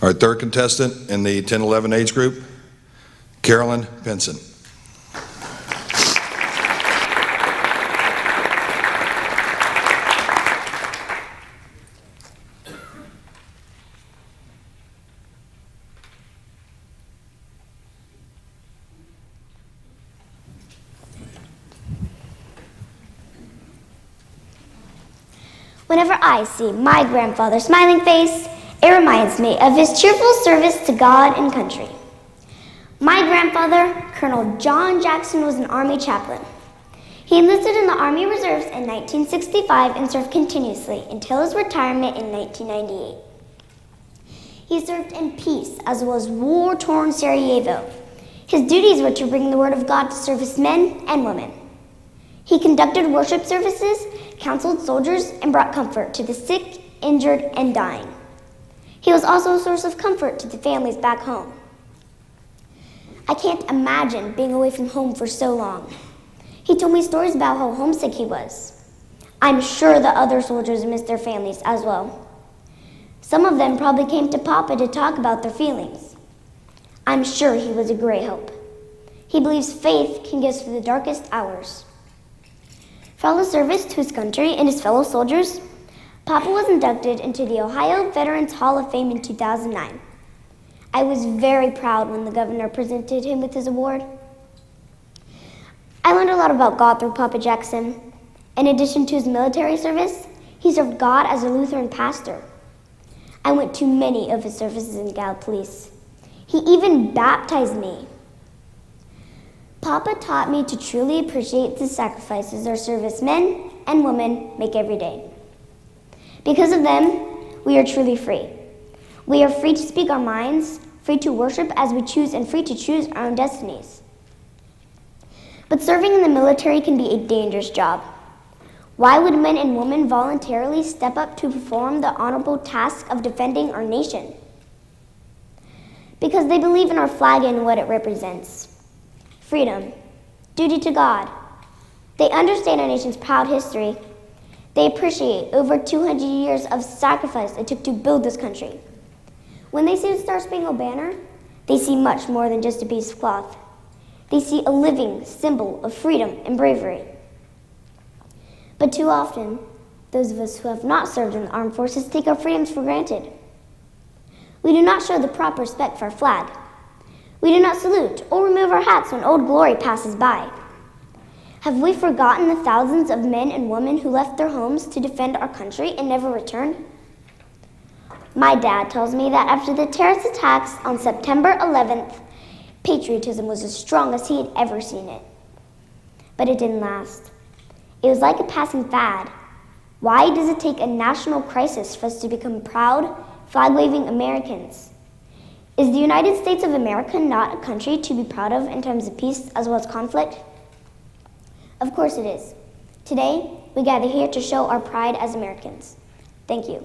Our third contestant in the 10-11 age group, Carolyn Pinson. Whenever I see my grandfather's smiling face, it reminds me of his cheerful service to God and country. My grandfather, Colonel John Jackson, was an Army chaplain. He enlisted in the Army Reserves in 1965 and served continuously until his retirement in 1998. He served in peace as well as war-torn Sarajevo. His duties were to bring the word of God to servicemen and women. He conducted worship services, counseled soldiers, and brought comfort to the sick, injured, and dying. He was also a source of comfort to the families back home. I can't imagine being away from home for so long. He told me stories about how homesick he was. I'm sure the other soldiers missed their families as well. Some of them probably came to Papa to talk about their feelings. I'm sure he was a great help. He believes faith can get us through the darkest hours. For all his service to his country and his fellow soldiers, Papa was inducted into the Ohio Veterans Hall of Fame in 2009. I was very proud when the governor presented him with his award. I learned a lot about God through Papa Jackson. In addition to his military service, he served God as a Lutheran pastor. I went to many of his services in Gallup Police. He even baptized me. Papa taught me to truly appreciate the sacrifices our servicemen and women make every day. Because of them, we are truly free. We are free to speak our minds, free to worship as we choose, and free to choose our own destinies. But serving in the military can be a dangerous job. Why would men and women voluntarily step up to perform the honorable task of defending our nation? Because they believe in our flag and what it represents. Freedom, duty to God. They understand our nation's proud history. They appreciate over 200 years of sacrifice it took to build this country. When they see the Star-Spangled Banner, they see much more than just a piece of cloth. They see a living symbol of freedom and bravery. But too often, those of us who have not served in the armed forces take our freedoms for granted. We do not show the proper respect for our flag. We do not salute or remove our hats when Old Glory passes by. Have we forgotten the thousands of men and women who left their homes to defend our country and never returned? My dad tells me that after the terrorist attacks on September 11th, patriotism was as strong as he had ever seen it. But it didn't last. It was like a passing fad. Why does it take a national crisis for us to become proud, flag-waving Americans? Is the United States of America not a country to be proud of in times of peace as well as conflict? Of course it is. Today, we gather here to show our pride as Americans. Thank you.